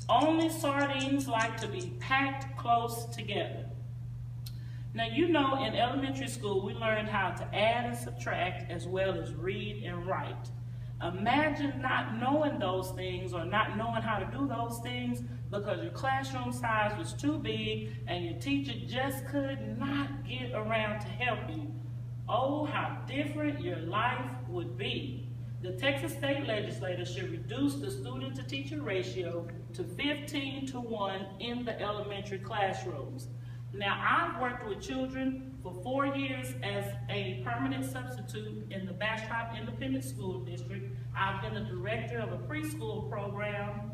Only sardines like to be packed close together. Now, you know, in elementary school, we learned how to add and subtract as well as read and write. Imagine not knowing those things or not knowing how to do those things because your classroom size was too big and your teacher just could not get around to help you. Oh, how different your life would be. The Texas State Legislature should reduce the student-to-teacher ratio to 15:1 in the elementary classrooms. Now, I've worked with children for 4 years as a permanent substitute in the Bastrop Independent School District. I've been the director of a preschool program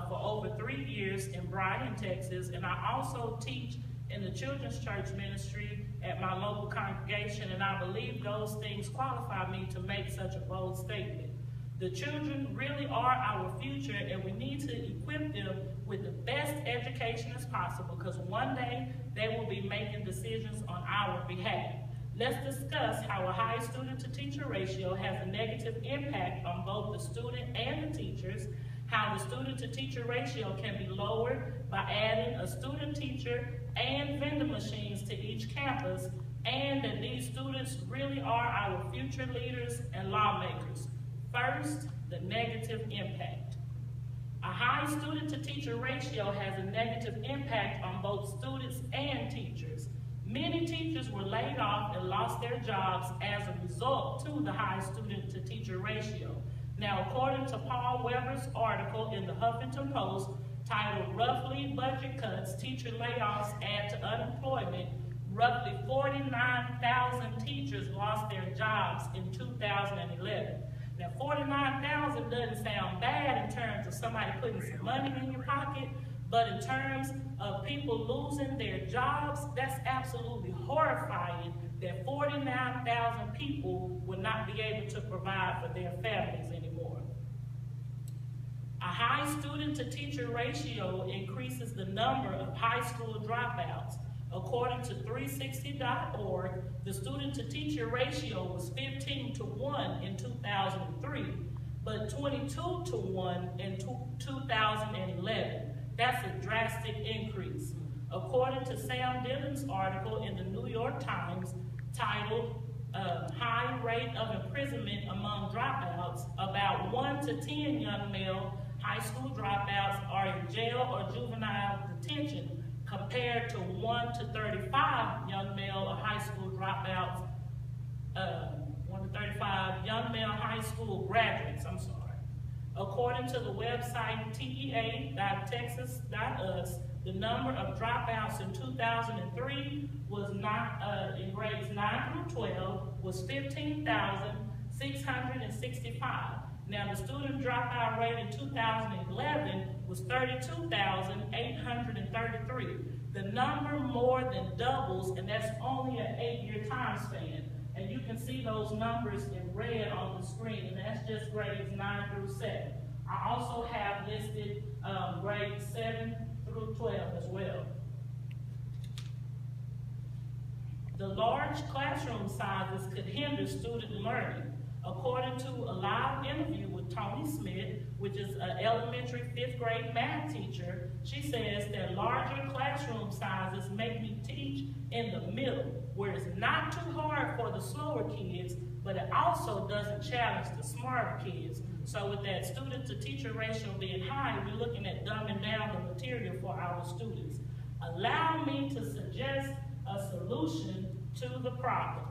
for over 3 years in Bryan, Texas, and I also teach in the children's church ministry at my local congregation, and I believe those things qualify me to make such a bold statement. The children really are our future, and we need to equip them with the best education as possible because one day they will be making decisions on our behalf. Let's discuss how a high student-to-teacher ratio has a negative impact on both the student and the teachers, how the student-to-teacher ratio can be lowered by adding a student-teacher and vending machines to each campus, and that these students really are our future leaders and lawmakers. First, the negative impact. A high student-to-teacher ratio has a negative impact on both students and teachers. Many teachers were laid off and lost their jobs as a result to the high student-to-teacher ratio. Now, according to Paul Weber's article in the Huffington Post titled "Roughly Budget Cuts, Teacher Layoffs Add to Unemployment," roughly 49,000 teachers lost their jobs in 2011. Now, 49,000 doesn't sound bad in terms of somebody putting some money in your pocket, but in terms of people losing their jobs, that's absolutely horrifying that 49,000 people will not be able to provide for their families anymore. A high student-to-teacher ratio increases the number of high school dropouts. According to 360.org, the student-to-teacher ratio was 15:1 in 2003, but 22:1 in 2011. That's a drastic increase. According to Sam Dillon's article in the New York Times titled "High Rate of Imprisonment Among Dropouts," about 1 to 10 young male high school dropouts are in jail or juvenile detention, compared to 1 to 35 young male or high school dropouts, 1 to 35 young male high school graduates, According to the website tea.texas.us, the number of dropouts in 2003 was in grades 9 through 12 was 15,665. Now, the student dropout rate in 2011 was 32,833. The number more than doubles, and that's only an 8-year time span. And you can see those numbers in red on the screen, and that's just grades 9 through 7. I also have listed grades 7 through 12 as well. The large classroom sizes could hinder student learning. According to a live interview with Tony Smith, which is an elementary 5th grade math teacher, she says that larger classroom sizes make me teach in the middle, where it's not too hard for the slower kids, but it also doesn't challenge the smarter kids. So with that student-to-teacher ratio being high, we're looking at dumbing down the material for our students. Allow me to suggest a solution to the problem.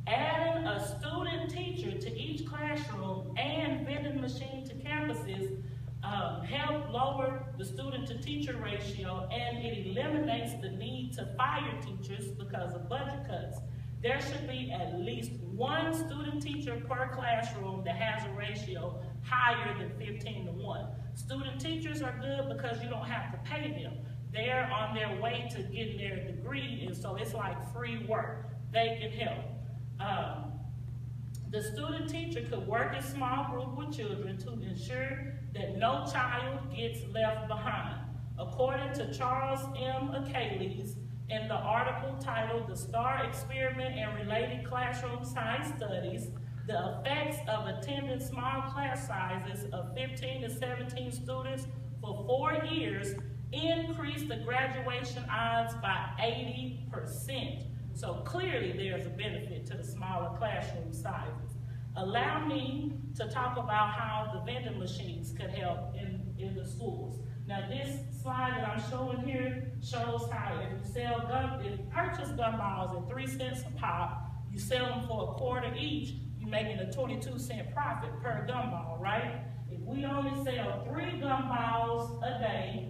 Adding a student teacher to each classroom and vending machine to campuses help lower the student-to-teacher ratio, and it eliminates the need to fire teachers because of budget cuts. There should be at least one student teacher per classroom that has a ratio higher than 15:1. Student teachers are good because you don't have to pay them. They're on their way to getting their degree, and so it's like free work. They can help. The student teacher could work in small group with children to ensure that no child gets left behind. According to Charles M. Achilles, in the article titled "The STAR Experiment and Related Classroom Science Studies," the effects of attending small class sizes of 15 to 17 students for 4 years increased the graduation odds by 80%. So clearly there's a benefit to the smaller classroom sizes. Allow me to talk about how the vending machines could help in the schools. Now this slide that I'm showing here shows how if you purchase gumballs at 3 cents a pop, you sell them for $0.25 each, you're making a 22-cent profit per gumball, right? If we only sell 3 gumballs a day,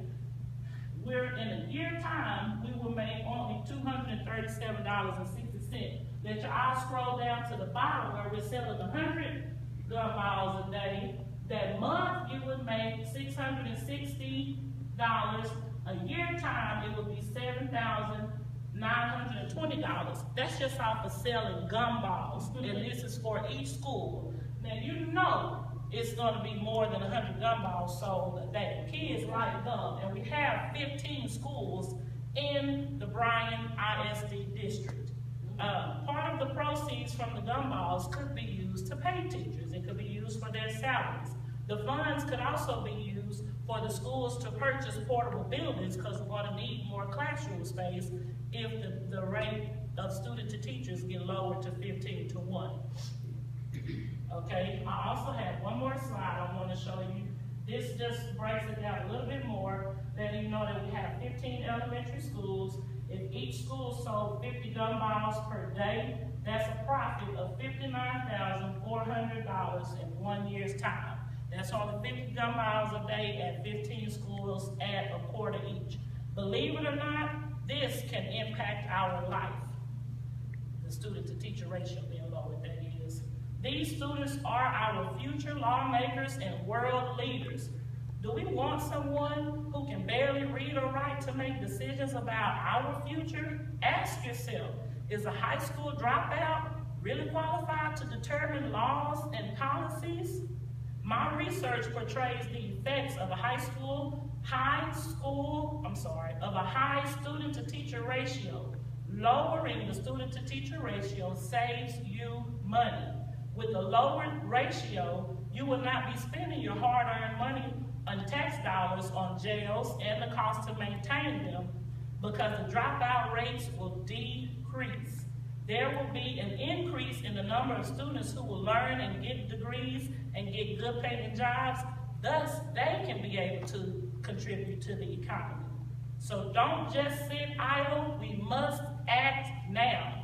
we're in a year time, we will make only $237.60. Let your eyes scroll down to the bottom where we're selling 100 gumballs a day. That month, you would make $660. A year time, it would be $7,920. That's just off of selling gumballs, and this is for each school. Now you know it's going to be more than 100 gumballs sold a day. Kids like gum, and we have 15 schools in the Bryan ISD district. Part of the proceeds from the gumballs could be used to pay teachers. It could be used for their salaries. The funds could also be used for the schools to purchase portable buildings because we're going to need more classroom space if the rate of student to teachers get lowered to 15:1. Okay, I also have one more slide I want to show you. This just breaks it down a little bit more, letting you know that we have 15 elementary schools. If each school sold 50 gumballs per day, that's a profit of $59,400 in 1 year's time. That's only 50 gumballs a day at 15 schools at $0.25 each. Believe it or not, this can impact our life. The student to teacher ratio being lower, that is. These students are our future lawmakers and world leaders. Do we want someone who can barely read or write to make decisions about our future? Ask yourself, is a high school dropout really qualified to determine laws and policies? My research portrays the effects of a high student to teacher ratio. Lowering the student to teacher ratio saves you money. With a lowered ratio, you will not be spending your hard-earned money on tax dollars on jails and the cost to maintain them, because the dropout rates will decrease. There will be an increase in the number of students who will learn and get degrees and get good paying jobs. Thus, they can be able to contribute to the economy. So don't just sit idle, we must act now.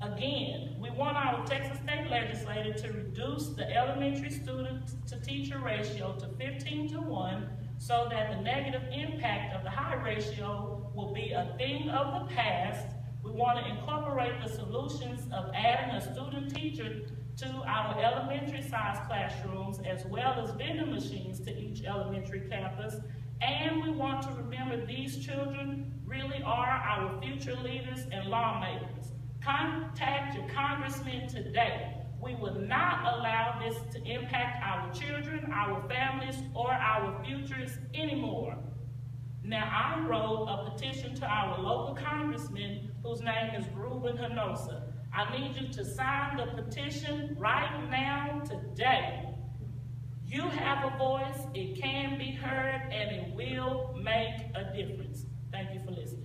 Again, we want our Texas State Legislature to reduce the elementary student to teacher ratio to 15:1 so that the negative impact of the high ratio will be a thing of the past. We want to incorporate the solutions of adding a student teacher to our elementary size classrooms as well as vending machines to each elementary campus. And we want to remember these children really are our future leaders and lawmakers. Contact your congressman today. We will not allow this to impact our children, our families, or our futures anymore. Now, I wrote a petition to our local congressman, whose name is Ruben Hinosa. I need you to sign the petition right now, today. You have a voice, it can be heard, and it will make a difference. Thank you for listening.